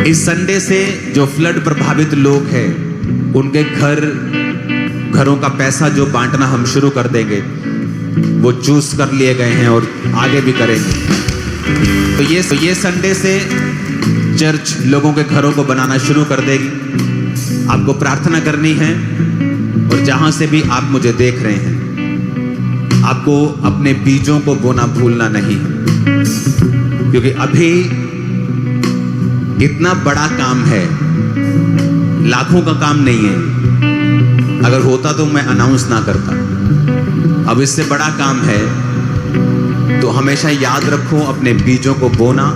इस संडे से जो फ्लड प्रभावित लोग हैं उनके घरों का पैसा जो बांटना हम शुरू कर देंगे, वो चूज कर लिए गए हैं और आगे भी करेंगे। तो ये संडे से चर्च लोगों के घरों को बनाना शुरू कर देगी। आपको प्रार्थना करनी है और जहां से भी आप मुझे देख रहे हैं, आपको अपने बीजों को बोना भूलना नहीं है, क्योंकि अभी इतना बड़ा काम है, लाखों का काम नहीं है। अगर होता तो मैं अनाउंस ना करता। अब इससे बड़ा काम है, तो हमेशा याद रखो अपने बीजों को बोना,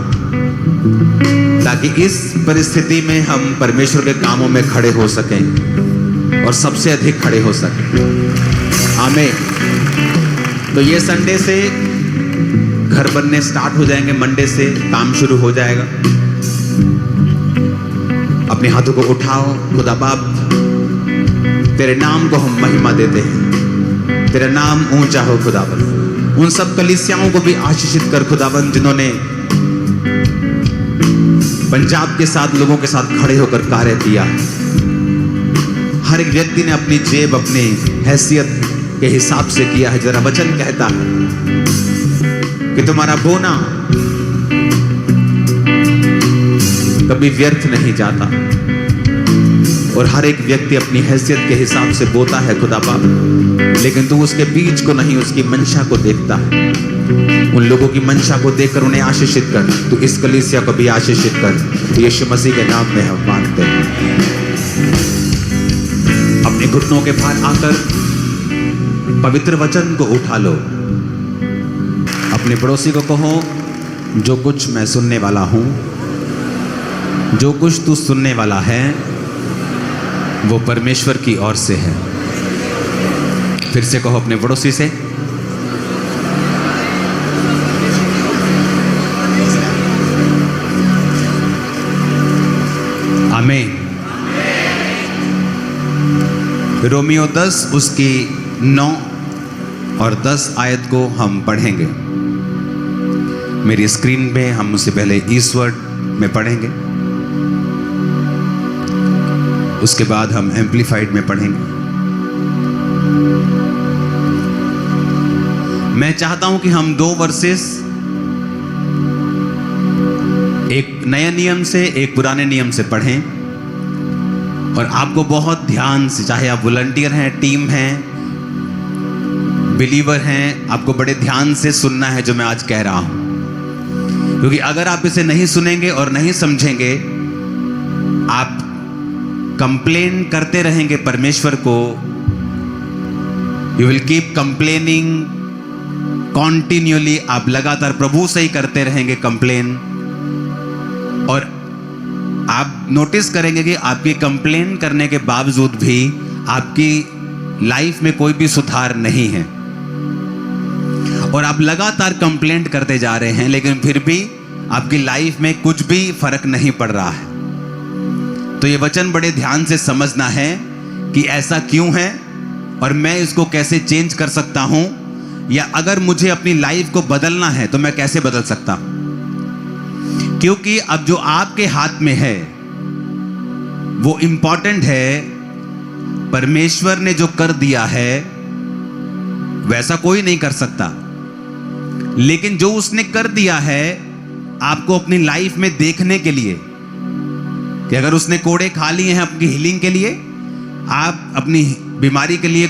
ताकि इस परिस्थिति में हम परमेश्वर के कामों में खड़े हो सकें और सबसे अधिक खड़े हो सकें। आमीन। तो ये संडे से घर बनने स्टार्ट हो जाएंगे, मंडे से काम शुरू हो जाएगा। अपने हाथों को उठाओ। खुदा बाप, तेरे नाम को हम महिमा देते हैं, तेरा नाम ऊंचा हो खुदाबंद। उन सब कलीसियाओं को भी आशीषित कर खुदाबंद, जिन्होंने पंजाब के साथ लोगों के साथ खड़े होकर कार्य किया। हर एक व्यक्ति ने अपनी जेब अपनी हैसियत के हिसाब से किया है। जरा वचन कहता है कि तुम्हारा बोना कभी व्यर्थ नहीं जाता, और हर एक व्यक्ति अपनी हैसियत के हिसाब से बोता है खुदा बाप, लेकिन तू उसके बीज को नहीं, उसकी मंशा को देखता है। उन लोगों की मंशा को देखकर उन्हें आशीषित कर, तू इस कलीसिया को भी आशीषित कर। यीशु मसीह के नाम में हम मांगते हैं। अपने घुटनों के भार आकर पवित्र वचन को उठा लो। अपने पड़ोसी को कहो, जो कुछ मैं सुनने वाला हूं, जो कुछ तू सुनने वाला है, वो परमेश्वर की ओर से है। फिर से कहो अपने पड़ोसी से, आमीन। रोमियो 10 उसकी 9 और 10 आयत को हम पढ़ेंगे। मेरी स्क्रीन पे हम उससे पहले ईसवर्ड में पढ़ेंगे, उसके बाद हम एम्प्लीफाइड में पढ़ेंगे। मैं चाहता हूं कि हम 2 वर्सेस, एक नए नियम से एक पुराने नियम से पढ़ें, और आपको बहुत ध्यान से, चाहे आप वॉलंटियर हैं, टीम हैं, बिलीवर हैं, आपको बड़े ध्यान से सुनना है जो मैं आज कह रहा हूं। क्योंकि अगर आप इसे नहीं सुनेंगे और नहीं समझेंगे, आप कंप्लेन करते रहेंगे परमेश्वर को। You will keep complaining continuously. आप लगातार प्रभु से ही करते रहेंगे कंप्लेन, और आप नोटिस करेंगे कि आपकी कंप्लेन करने के बावजूद भी आपकी लाइफ में कोई भी सुधार नहीं है, और आप लगातार कंप्लेंट करते जा रहे हैं, लेकिन फिर भी आपकी लाइफ में कुछ भी फर्क नहीं पड़ रहा है। तो ये वचन बड़े ध्यान से समझना है कि ऐसा क्यों है और मैं इसको कैसे चेंज कर सकता हूं, या अगर मुझे अपनी लाइफ को बदलना है तो मैं कैसे बदल सकता हूं। क्योंकि अब जो आपके हाथ में है वो इंपॉर्टेंट है। परमेश्वर ने जो कर दिया है वैसा कोई नहीं कर सकता, लेकिन जो उसने कर दिया है आपको अपनी लाइफ में देखने के लिए, कि अगर उसने कोड़े खा लिए हैं आपकी हीलिंग के लिए, आप अपनी बीमारी के लिए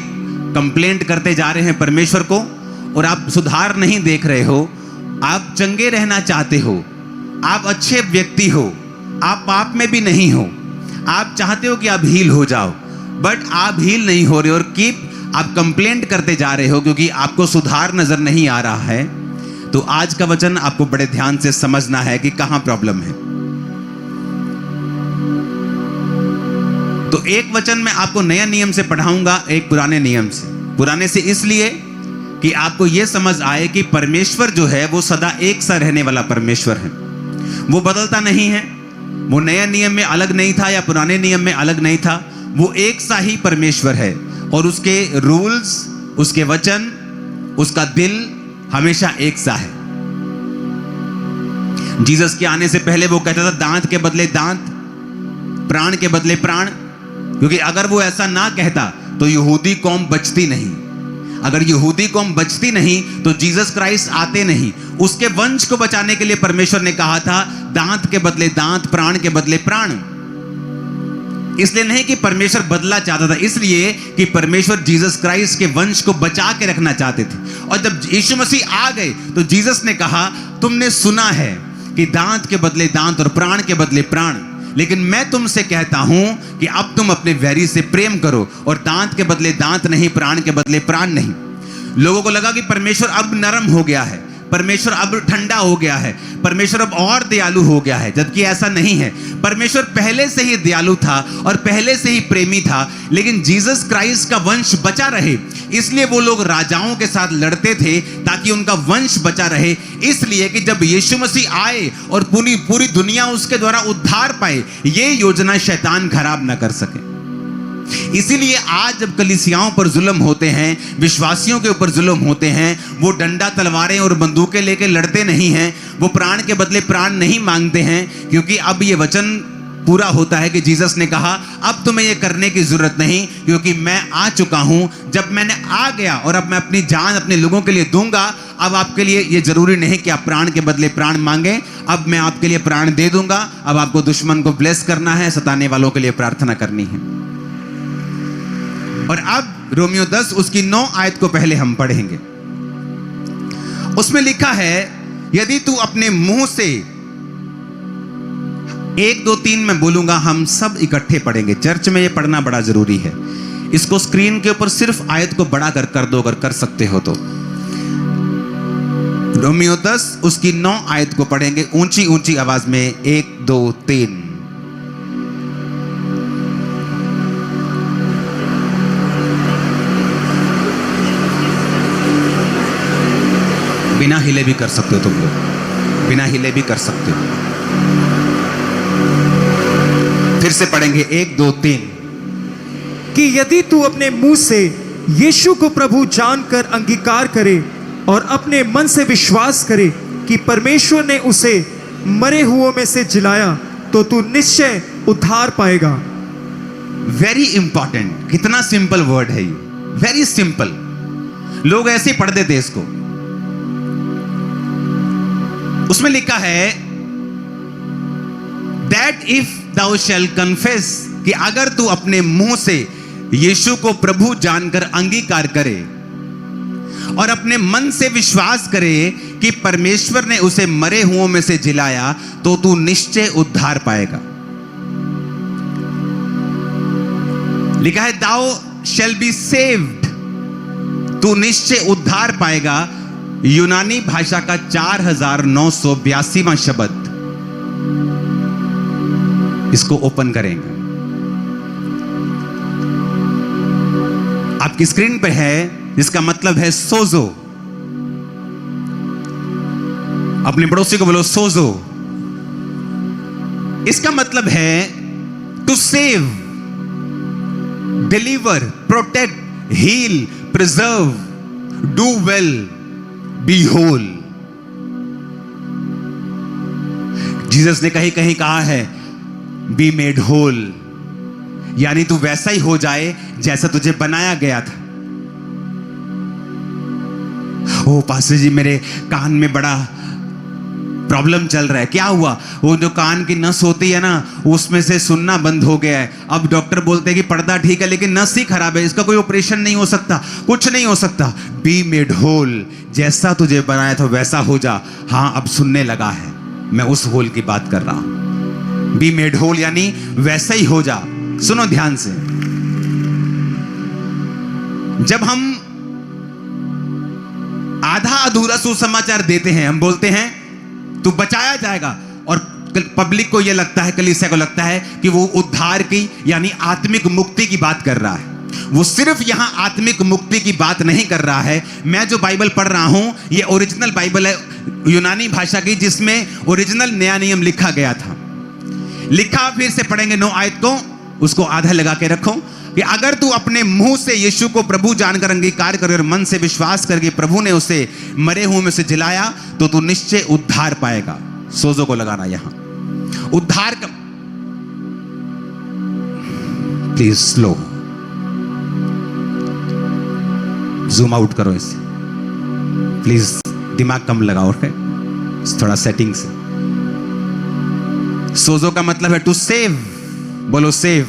कंप्लेंट करते जा रहे हैं परमेश्वर को, और आप सुधार नहीं देख रहे हो, आप चंगे रहना चाहते हो, आप अच्छे व्यक्ति हो, आप पाप में भी नहीं हो, आप चाहते हो कि आप हील हो जाओ, बट आप हील नहीं हो रहे, और आप कंप्लेंट करते जा रहे हो क्योंकि आपको सुधार नजर नहीं आ रहा है। तो आज का वचन आपको बड़े ध्यान से समझना है कि कहां प्रॉब्लम है। तो एक वचन मैं आपको नया नियम से पढ़ाऊंगा, एक पुराने नियम से। पुराने से इसलिए कि आपको यह समझ आए कि परमेश्वर जो है वो सदा एक सा रहने वाला परमेश्वर है, वो बदलता नहीं है। वो नया नियम में अलग नहीं था या पुराने नियम में अलग नहीं था, वो एक सा ही परमेश्वर है, और उसके रूल्स, उसके वचन, उसका दिल हमेशा एक सा है। जीसस के आने से पहले वो कहता था दांत के बदले दांत, प्राण के बदले प्राण, क्योंकि अगर वो ऐसा ना कहता तो यहूदी कौम बचती नहीं। अगर यहूदी कौम बचती नहीं तो जीसस क्राइस्ट आते नहीं। उसके वंश को बचाने के लिए परमेश्वर ने कहा था दांत के बदले दांत, प्राण के बदले प्राण। इसलिए नहीं कि परमेश्वर बदला चाहता था, इसलिए कि परमेश्वर जीसस क्राइस्ट के वंश को बचा के रखना चाहते थे। और जब यीशु मसीह आ गए तो जीसस ने कहा तुमने सुना है कि दांत के बदले दांत और प्राण के बदले प्राण, लेकिन मैं तुमसे कहता हूं कि अब तुम अपने वैरी से प्रेम करो। और दांत के बदले दांत नहीं, प्राण के बदले प्राण नहीं। लोगों को लगा कि परमेश्वर अब नरम हो गया है, परमेश्वर अब ठंडा हो गया है, परमेश्वर अब और दयालु हो गया है, जबकि ऐसा नहीं है। परमेश्वर पहले से ही दयालु था और पहले से ही प्रेमी था, लेकिन जीसस क्राइस्ट का वंश बचा रहे इसलिए वो लोग राजाओं के साथ लड़ते थे ताकि उनका वंश बचा रहे। इसलिए कि जब यीशु मसीह आए और पूरी दुनिया उसके द्वारा उद्धार पाए, ये योजना शैतान खराब ना कर सके। इसीलिए आज जब कलीसियाओं पर जुल्म होते हैं, विश्वासियों के ऊपर जुल्म होते हैं, वो डंडा तलवारें और बंदूकें लेके लड़ते नहीं हैं, वो प्राण के बदले प्राण नहीं मांगते हैं, क्योंकि अब ये वचन पूरा होता है कि जीसस ने कहा अब तुम्हें ये करने की जरूरत नहीं, क्योंकि मैं आ चुका हूं। जब मैंने आ गया और अब मैं अपनी जान अपने लोगों के लिए दूंगा, अब आपके लिए ये जरूरी नहीं कि आप प्राण के बदले प्राण मांगे, अब मैं आपके लिए प्राण दे दूंगा। अब आपको दुश्मन को ब्लेस करना है, सताने वालों के लिए प्रार्थना करनी है। और अब रोमियो 10 उसकी 9 आयत को पहले हम पढ़ेंगे। उसमें लिखा है यदि तू अपने मुंह से 1 2 3 मैं बोलूंगा, हम सब इकट्ठे पढ़ेंगे। चर्च में ये पढ़ना बड़ा जरूरी है। इसको स्क्रीन के ऊपर सिर्फ आयत को बड़ा कर दो अगर कर सकते हो तो। रोमियो 10 उसकी 9 आयत को पढ़ेंगे ऊंची ऊंची आवाज में। 1 2 3। बिना हिले भी कर सकते हो तुम लोग, बिना हिले भी कर सकते हो। फिर से पढ़ेंगे 1 2 3। कि यदि तू अपने मुंह से यीशु को प्रभु जानकर अंगीकार करे और अपने मन से विश्वास करे कि परमेश्वर ने उसे मरे हुओं में से जिलाया, तो तू निश्चय उद्धार पाएगा। वेरी इंपॉर्टेंट, कितना सिंपल वर्ड है ये, वेरी सिंपल। लोग ऐसे पढ़ देते इसको। उसमें लिखा है that if thou shall confess, कि अगर तू अपने मुंह से यीशु को प्रभु जानकर अंगीकार करे और अपने मन से विश्वास करे कि परमेश्वर ने उसे मरे हुओं में से जिलाया, तो तू निश्चय उद्धार पाएगा। लिखा है thou shall be saved, तू निश्चय उद्धार पाएगा। यूनानी भाषा का 4982वां शब्द, इसको ओपन करेंगे। आपकी स्क्रीन पे है, जिसका मतलब है सोजो। अपने पड़ोसी को बोलो सोजो। इसका मतलब है to save, deliver, protect, heal, preserve, do well, be whole. Jesus ने कहीं कहीं कहा है बी मेड होल, यानी तू वैसा ही हो जाए जैसा तुझे बनाया गया था। ओ पास्टर जी, मेरे कान में बड़ा प्रॉब्लम चल रहा है। क्या हुआ? वो जो कान की नस होती है ना, उसमें से सुनना बंद हो गया है। अब डॉक्टर बोलते हैं कि पर्दा ठीक है लेकिन नस ही खराब है, इसका कोई ऑपरेशन नहीं हो सकता, कुछ नहीं हो सकता। बी मेड होल, जैसा तुझे बनाया था वैसा हो जा। हाँ, अब सुनने लगा है, मैं उस होल की बात कर रहा हूं। बी मेड होल यानी वैसा ही हो जा। सुनो ध्यान से, जब हम आधा अधूरा सुसमाचार देते हैं, हम बोलते हैं तू बचाया जाएगा, और पब्लिक को यह लगता है, कलीसिया को लगता है कि वो उद्धार की यानी आत्मिक मुक्ति की बात कर रहा है। वो सिर्फ यहां आत्मिक मुक्ति की बात नहीं कर रहा है। मैं जो बाइबल पढ़ रहा हूं ये ओरिजिनल बाइबल है यूनानी भाषा की, जिसमें ओरिजिनल नया नियम लिखा गया था। लिखा, फिर से पढ़ेंगे 9 आयत को, उसको आधा लगा के रखो, कि अगर तू अपने मुंह से यीशु को प्रभु जानकर अंगीकार करे और मन से विश्वास करके प्रभु ने उसे मरे हुओं में से जिलाया, तो तू निश्चय उद्धार पाएगा। सोजो को लगाना यहां। उद्धार का प्लीज स्लो जूम आउट करो इसे प्लीज, दिमाग कम लगाओ थोड़ा सेटिंग से। सोजो का मतलब है टू सेव, बोलो सेव,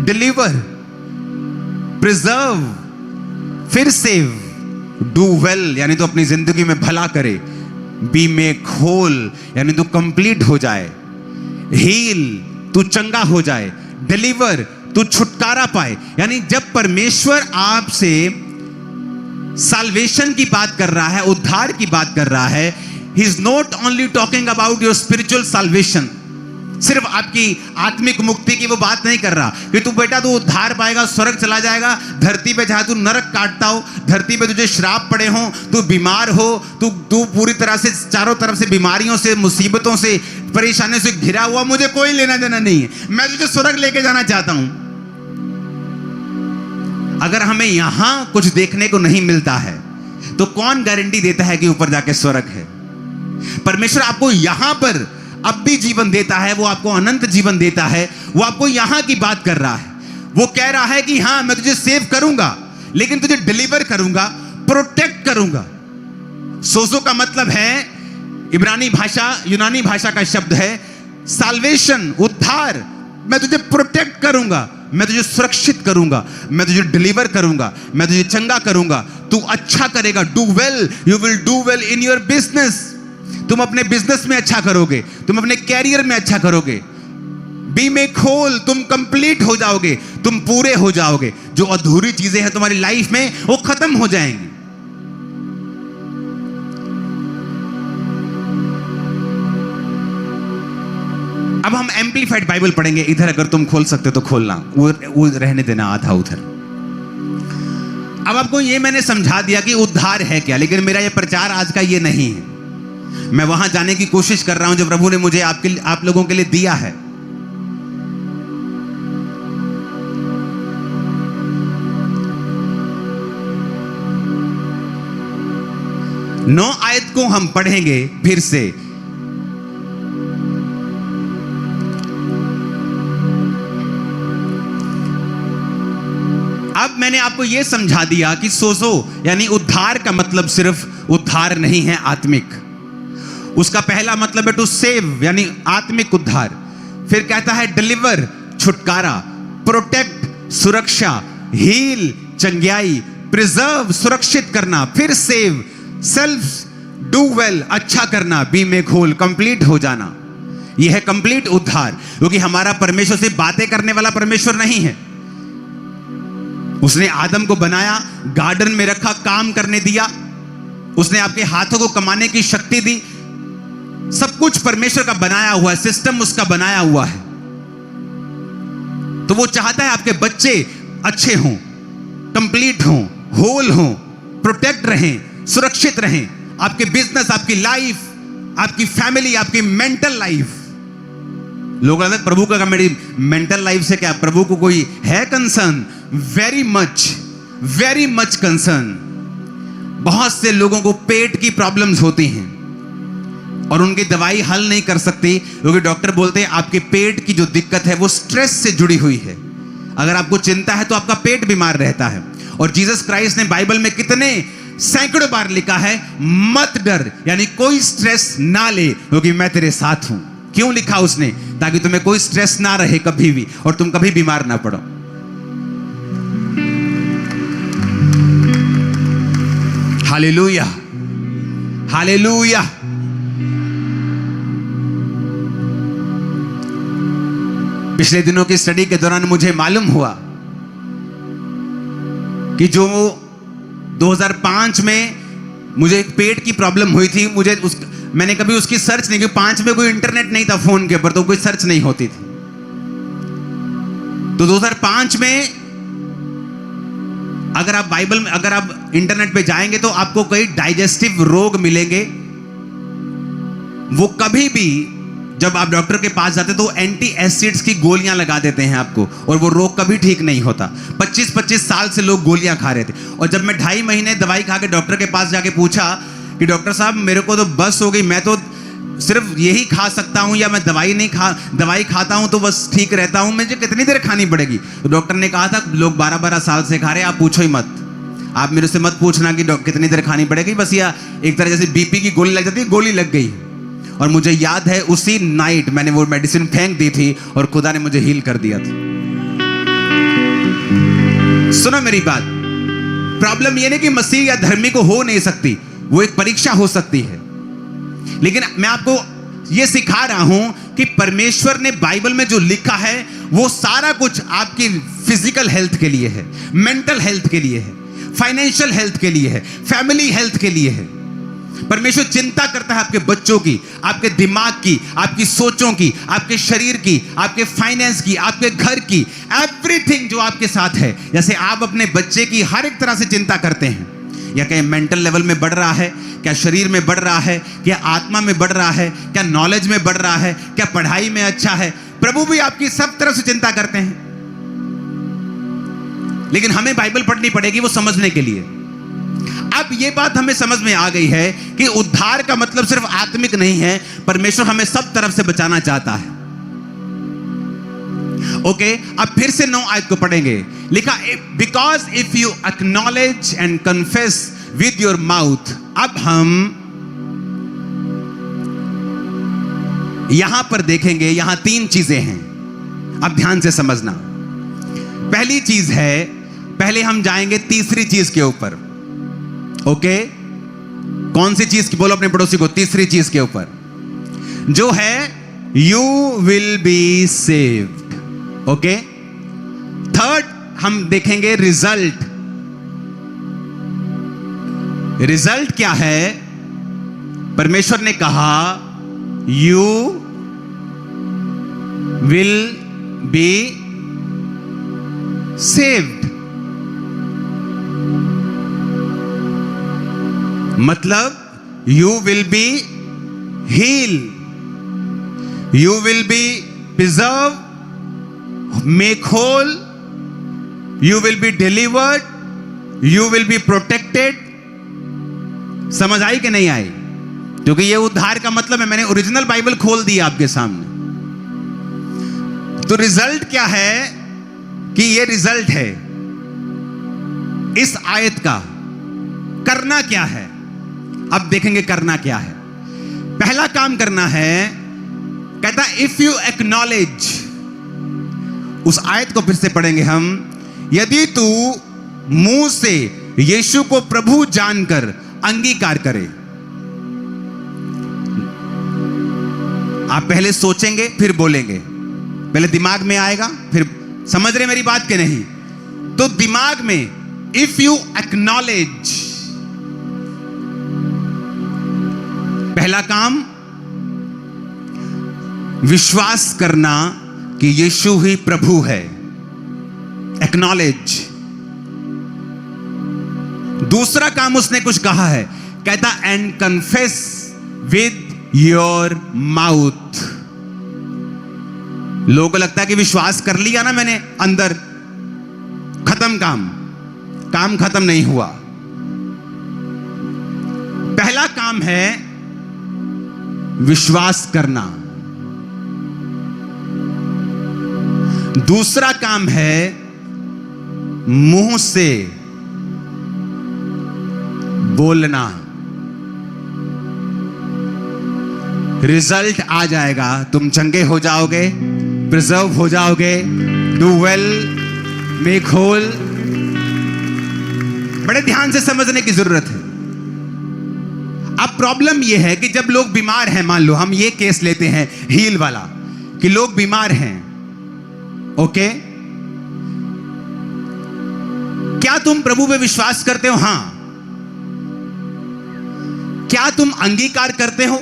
डिलीवर, प्रिजर्व, फिर सेव, डू वेल यानी तो अपनी जिंदगी में भला करे, बी मेक होल यानी तो कंप्लीट हो जाए, हील तू चंगा हो जाए, डिलीवर तू छुटकारा पाए। यानी जब परमेश्वर आपसे साल्वेशन की बात कर रहा है, उद्धार की बात कर रहा है, he is not only talking about your spiritual salvation, सिर्फ आपकी आत्मिक मुक्ति की वो बात नहीं कर रहा कि तू बेटा तू उद्धार पाएगा, स्वर्ग चला जाएगा। धरती पे जहां तू नरक काटता हो, धरती पे तुझे श्राप पड़े हो, तू बीमार हो, तू पूरी तरह से चारों तरफ से बीमारियों से, मुसीबतों से, परेशानियों से घिरा हुआ, मुझे कोई लेना देना नहीं है, मैं तुझे स्वर्ग लेके जाना चाहता हूं। अगर हमें यहां कुछ देखने को नहीं मिलता है तो कौन गारंटी देता है कि ऊपर जाके स्वर्ग है? परमेश्वर आपको यहां पर अब भी जीवन देता है, वो आपको अनंत जीवन देता है, वो आपको यहां की बात कर रहा है। वो कह रहा है कि हां मैं तुझे सेव करूंगा, लेकिन तुझे डिलीवर करूंगा, प्रोटेक्ट करूंगा। सोजो का मतलब है इब्रानी भाषा, यूनानी भाषा का शब्द है साल्वेशन, उद्धार। मैं तुझे प्रोटेक्ट करूंगा, मैं तुझे सुरक्षित करूंगा, मैं तुझे डिलीवर करूंगा, मैं तुझे चंगा करूंगा, तू अच्छा करेगा। Do well, you will do well in your business, तुम अपने बिजनेस में अच्छा करोगे, तुम अपने कैरियर में अच्छा करोगे। बी मेक होल, तुम कंप्लीट हो जाओगे, तुम पूरे हो जाओगे। जो अधूरी चीजें हैं तुम्हारी लाइफ में वो खत्म हो जाएंगी। अब हम एम्पलीफाइड बाइबल पढ़ेंगे। इधर अगर तुम खोल सकते तो खोलना, वो रहने देना आधा उधर। अब आपको ये मैंने समझा दिया कि उद्धार है क्या, लेकिन मेरा ये प्रचार आज का ये नहीं है। मैं वहां जाने की कोशिश कर रहा हूं जो प्रभु ने मुझे आप लोगों के लिए दिया है। 9 आयत को हम पढ़ेंगे फिर से। अब मैंने आपको यह समझा दिया कि सोजो यानी उद्धार का मतलब सिर्फ उद्धार नहीं है आत्मिक। उसका पहला मतलब है टू सेव यानी आत्मिक उद्धार। फिर कहता है डिलीवर छुटकारा, प्रोटेक्ट सुरक्षा, हील चंगियाई, प्रिजर्व सुरक्षित करना, फिर सेव सेल्फ डू वेल अच्छा करना, बी मेक होल कंप्लीट हो जाना। यह है कंप्लीट उद्धार। क्योंकि हमारा परमेश्वर से बातें करने वाला परमेश्वर नहीं है। उसने आदम को बनाया, गार्डन में रखा, काम करने दिया, उसने आपके हाथों को कमाने की शक्ति दी। सब कुछ परमेश्वर का बनाया हुआ है, सिस्टम उसका बनाया हुआ है। तो वो चाहता है आपके बच्चे अच्छे हों, कंप्लीट हों, होल हों, प्रोटेक्ट रहें, सुरक्षित रहें। आपके बिजनेस, आपकी लाइफ, आपकी फैमिली, आपकी मेंटल लाइफ। लोग कहते हैं प्रभु का मेरी मेंटल लाइफ से क्या, प्रभु को कोई है कंसर्न? Very much concern. बहुत से लोगों को पेट की प्रॉब्लम्स होती हैं और उनकी दवाई हल नहीं कर सकती, क्योंकि डॉक्टर बोलते हैं आपके पेट की जो दिक्कत है वो स्ट्रेस से जुड़ी हुई है। अगर आपको चिंता है तो आपका पेट बीमार रहता है। और जीसस क्राइस्ट ने बाइबल में कितने सैकड़ों बार लिखा है मत डर, यानी कोई स्ट्रेस ना ले क्योंकि मैं तेरे साथ हूं। क्यों लिखा उसने? ताकि तुम्हें कोई स्ट्रेस ना रहे कभी भी और तुम कभी बीमार ना पड़ो। Hallelujah, hallelujah. पिछले दिनों की स्टडी के दौरान मुझे मालूम हुआ कि जो 2005 में मुझे एक पेट की प्रॉब्लम हुई थी, मैंने कभी उसकी सर्च नहीं की। 5 में कोई इंटरनेट नहीं था फोन के ऊपर, तो कोई सर्च नहीं होती थी। तो 2005 में अगर आप बाइबल में, अगर आप इंटरनेट पे जाएंगे तो आपको कई डाइजेस्टिव रोग मिलेंगे। वो कभी भी जब आप डॉक्टर के पास जाते तो एंटी एसिड्स की गोलियां लगा देते हैं आपको, और वो रोग कभी ठीक नहीं होता। 25-25 साल से लोग गोलियां खा रहे थे। और जब मैं 2.5 महीने दवाई खा के डॉक्टर के पास जाके पूछा कि डॉक्टर साहब मेरे को तो बस हो गई, मैं तो सिर्फ यही खा सकता हूं, या मैं दवाई खाता हूं तो बस ठीक रहता हूं, मुझे कितनी देर खानी पड़ेगी? तो डॉक्टर ने कहा था लोग 12-12 साल से खा रहे हैं, आप पूछो ही मत। आप मेरे से मत पूछना कि कितनी देर खानी पड़ेगी, बस या एक तरह जैसे बीपी की गोली लग जाती है, गोली लग गई। और मुझे याद है उसी नाइट मैंने वो मेडिसिन फेंक दी थी और खुदा ने मुझे हील कर दिया था। सुनो मेरी बात, प्रॉब्लम ये नहीं कि मसीह या धर्मी को हो नहीं सकती, वो एक परीक्षा हो सकती है, लेकिन मैं आपको ये सिखा रहा हूं कि परमेश्वर ने बाइबल में जो लिखा है वो सारा कुछ आपकी फिजिकल हेल्थ के लिए है, मेंटल हेल्थ के लिए है, फाइनेंशियल हेल्थ के लिए है, फैमिली हेल्थ के लिए है। परमेश्वर चिंता करता है आपके बच्चों की, आपके दिमाग की, आपकी सोचों की, आपके शरीर की, आपके फाइनेंस की, आपके घर की, एवरीथिंग जो आपके साथ है। जैसे आप अपने बच्चे की हर एक तरह से चिंता करते हैं, या कहीं मेंटल लेवल में बढ़ रहा है, क्या शरीर में बढ़ रहा है, क्या आत्मा में बढ़ रहा है, क्या नॉलेज में बढ़ रहा है, क्या पढ़ाई में अच्छा है, प्रभु भी आपकी सब तरफ से चिंता करते हैं। लेकिन हमें बाइबल पढ़नी पड़ेगी वो समझने के लिए। अब ये बात हमें समझ में आ गई है कि उद्धार का मतलब सिर्फ आत्मिक नहीं है, परमेश्वर हमें सब तरफ से बचाना चाहता है। ओके, अब फिर से 9 आयत को पढ़ेंगे। लिखा, because if you acknowledge and confess with your mouth. अब हम यहां पर देखेंगे, यहां 3 चीजें हैं, अब ध्यान से समझना। पहली चीज है, पहले हम जाएंगे तीसरी चीज के ऊपर। ओके, कौन सी चीज की? बोलो अपने पड़ोसी को, तीसरी चीज के ऊपर जो है you will be saved. Okay, third हम देखेंगे रिजल्ट। रिजल्ट क्या है? परमेश्वर ने कहा यू विल बी सेव्ड, मतलब you will be heal, you will be preserve, make whole, you will be delivered, you will be protected. समझ आई कि नहीं आई? क्योंकि ये उद्धार का मतलब है। मैंने ओरिजिनल बाइबल खोल दी आपके सामने। तो रिजल्ट क्या है कि ये रिजल्ट है इस आयत का। करना क्या है? अब देखेंगे करना क्या है। पहला काम करना है, कहता इफ यू एक्नॉलेज। उस आयत को फिर से पढ़ेंगे हम। यदि तू मुंह से यीशु को प्रभु जानकर अंगीकार करे। आप पहले सोचेंगे फिर बोलेंगे, पहले दिमाग में आएगा फिर समझ रहे मेरी बात के नहीं? तो दिमाग में इफ यू एक्नॉलेज, पहला काम विश्वास करना कि यीशु ही प्रभु है। एक्नॉलेज। दूसरा काम उसने कुछ कहा है, कहता and confess with your mouth. लोगों को लगता है कि विश्वास कर लिया ना मैंने अंदर, खत्म काम खत्म नहीं हुआ। पहला काम है विश्वास करना, दूसरा काम है मुंह से बोलना। रिजल्ट आ जाएगा, तुम चंगे हो जाओगे, प्रिजर्व हो जाओगे, डू वेल, मेक होल। बड़े ध्यान से समझने की जरूरत है। अब प्रॉब्लम यह है कि जब लोग बीमार हैं, मान लो हम ये केस लेते हैं हील वाला, कि लोग बीमार हैं, ओके, क्या तुम प्रभु पे विश्वास करते हो? हां। क्या तुम अंगीकार करते हो?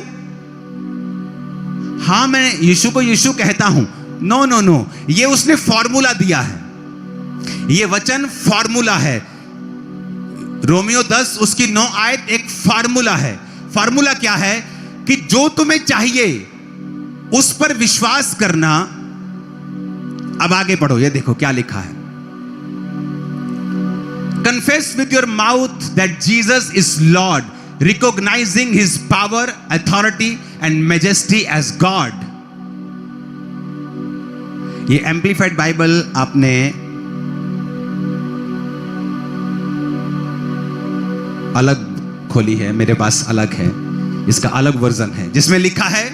हां, मैं यीशु को यीशु कहता हूं। नो नो नो, ये उसने फॉर्मूला दिया है, ये वचन फॉर्मूला है। रोमियो 10 उसकी 9 आयत एक फार्मूला है। फार्मूला क्या है? कि जो तुम्हें चाहिए उस पर विश्वास करना। अब आगे पढ़ो, ये देखो क्या लिखा है। Confess with your mouth that Jesus is Lord recognizing his power, authority and majesty as God. ये एम्प्लीफाइड बाइबल आपने अलग खोली है, मेरे पास अलग है, इसका अलग वर्जन है जिसमें लिखा है,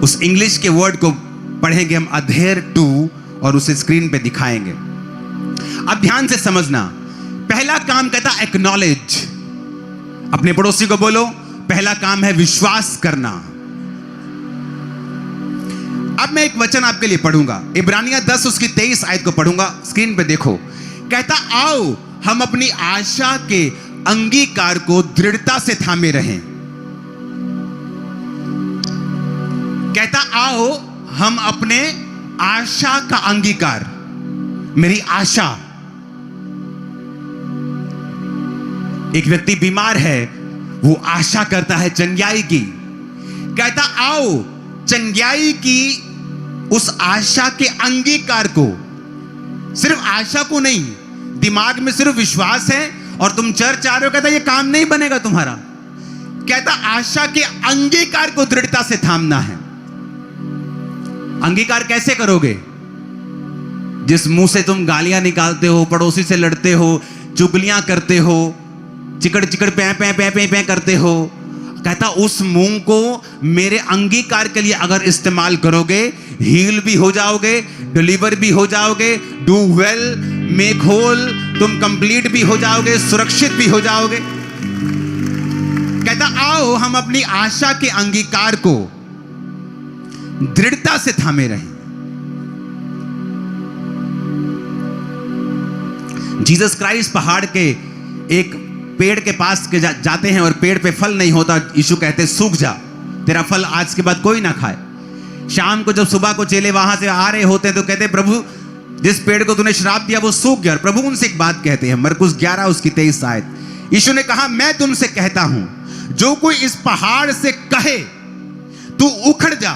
उस इंग्लिश के वर्ड को पढ़ेंगे हम, adhere to, और उसे स्क्रीन पे दिखाएंगे। अब ध्यान से समझना, पहला काम कहता एक्नॉलेज। अपने पड़ोसी को बोलो, पहला काम है विश्वास करना। अब मैं एक वचन आपके लिए पढ़ूंगा, इब्रानिया 10 उसकी 23 आयत को पढ़ूंगा, स्क्रीन पे देखो। कहता आओ हम अपनी आशा के अंगीकार को दृढ़ता से थामे रहें। कहता आओ हम अपने आशा का अंगीकार, मेरी आशा। एक व्यक्ति बीमार है, वो आशा करता है चंगाई की। कहता आओ चंगाई की उस आशा के अंगीकार को, सिर्फ आशा को नहीं, दिमाग में सिर्फ विश्वास है और तुम चर्च आ रहे हो, कहता ये काम नहीं बनेगा तुम्हारा। कहता आशा के अंगीकार को दृढ़ता से थामना है। अंगीकार कैसे करोगे? जिस मुंह से तुम गालियां निकालते हो, पड़ोसी से लड़ते हो, चुगलियां करते हो, चिकड़ चिकड़ पै पै पै पै पै करते हो, कहता उस मुंह को मेरे अंगीकार के लिए अगर इस्तेमाल करोगे, हील भी हो जाओगे, डिलीवर भी हो जाओगे, डू वेल, मेक होल, तुम कंप्लीट भी हो जाओगे, सुरक्षित भी हो जाओगे। कहता आओ हम अपनी आशा के अंगीकार को दृढ़ता से थामे रहें। जीसस क्राइस्ट पहाड़ के एक पेड़ के पास के जाते हैं और पेड़ पे फल नहीं होता। यीशु कहते सूख जा, तेरा फल आज के बाद कोई ना खाए। शाम को जब सुबह को चेले वहां से आ रहे होते हैं तो कहते प्रभु जिस पेड़ को तूने श्राप दिया वो सूख गया। और प्रभु उनसे एक बात कहते हैं, मरकुस 11 उसकी 23 आयत। यीशु ने कहा मैं तुमसे कहता हूं, जो कोई इस पहाड़ से कहे तू उखड़ जा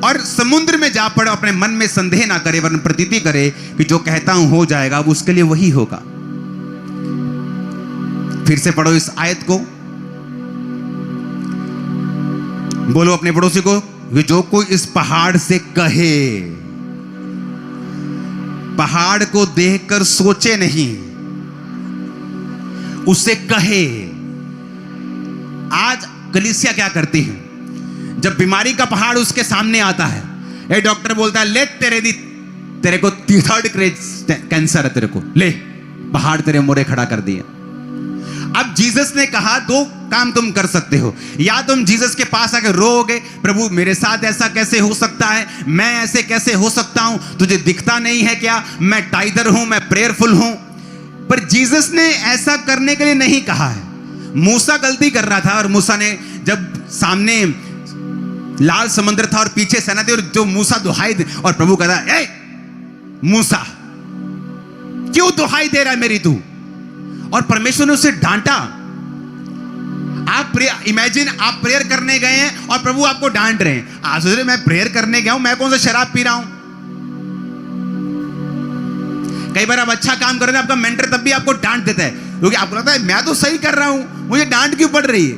और समुद्र में जा पड़, अपने मन में संदेह ना करे वरन प्रतीति करे कि जो कहता हूं हो जाएगा, अब उसके लिए वही होगा। फिर से पढ़ो इस आयत को, बोलो अपने पड़ोसी को, जो कोई इस पहाड़ से कहे, पहाड़ को देखकर सोचे नहीं, उसे कहे। आज कलीसिया क्या करती है? जब बीमारी का पहाड़ उसके सामने आता है, ए डॉक्टर बोलता है ले तेरे को 3rd ग्रेड कैंसर है, तेरे को ले, पहाड़ तेरे मोरे खड़ा कर दिया। अब जीसस ने कहा दो काम तुम कर सकते हो, या तुम जीसस के पास आकर रोओगे, प्रभु मेरे साथ ऐसा कैसे हो सकता है, मैं ऐसे कैसे हो सकता हूं, तुझे दिखता नहीं है क्या, मैं टाइदर हूं, मैं प्रेयरफुल हूं। पर जीसस ने ऐसा करने के लिए नहीं कहा है। मूसा गलती कर रहा था और मूसा ने जब सामने लाल समुद्र था और पीछे सेना थी और जो मूसा दुहाई दे, और प्रभु कहता ए मूसा क्यों दुहाई दे रहा है मेरी तू, और परमेश्वर ने उसे डांटा। आप इमेजिन आप प्रेयर करने गए हैं और प्रभु आपको डांट रहे हैं। आज सोच रहे मैं प्रेयर करने गया हूं, मैं कौन सा शराब पी रहा हूं। कई बार आप अच्छा काम कर रहे हैं, आपका मेंटर तब भी आपको डांट देता है, क्योंकि आपको लगता है मैं तो सही कर रहा हूं, मुझे डांट क्यों पड़ रही है।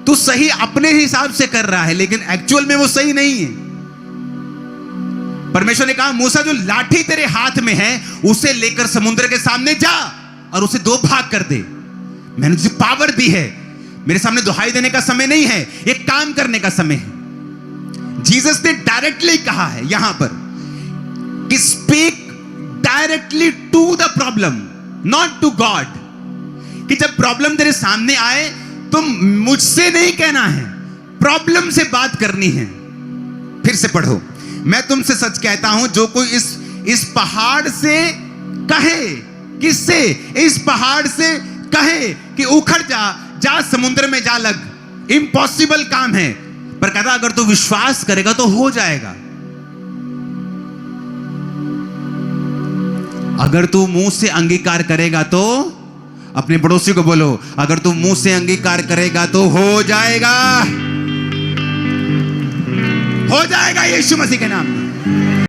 तू सही अपने हिसाब से कर रहा है, लेकिन एक्चुअल में वो सही नहीं है। परमेश्वर ने कहा मूसा जो लाठी तेरे हाथ में है उसे लेकर समुद्र के सामने जा और उसे 2 भाग कर दे। मैंने तुझे पावर दी है, मेरे सामने दुहाई देने का समय नहीं है, एक काम करने का समय है। जीसस ने डायरेक्टली कहा है यहां पर कि speak directly to the problem, not to God. कि जब प्रॉब्लम तेरे सामने आए तो मुझसे नहीं कहना है, प्रॉब्लम से बात करनी है। फिर से पढ़ो, मैं तुमसे सच कहता हूं, जो कोई इस पहाड़ से कहे, किससे? इस पहाड़ से कहे कि उखड़ जा समुद्र में जा लग। इम्पॉसिबल काम है, पर कहता अगर तू विश्वास करेगा तो हो जाएगा। अगर तू मुंह से अंगीकार करेगा तो, अपने पड़ोसी को बोलो, अगर तू मुंह से अंगीकार करेगा तो हो जाएगा, हो जाएगा यीशु मसीह के नाम में।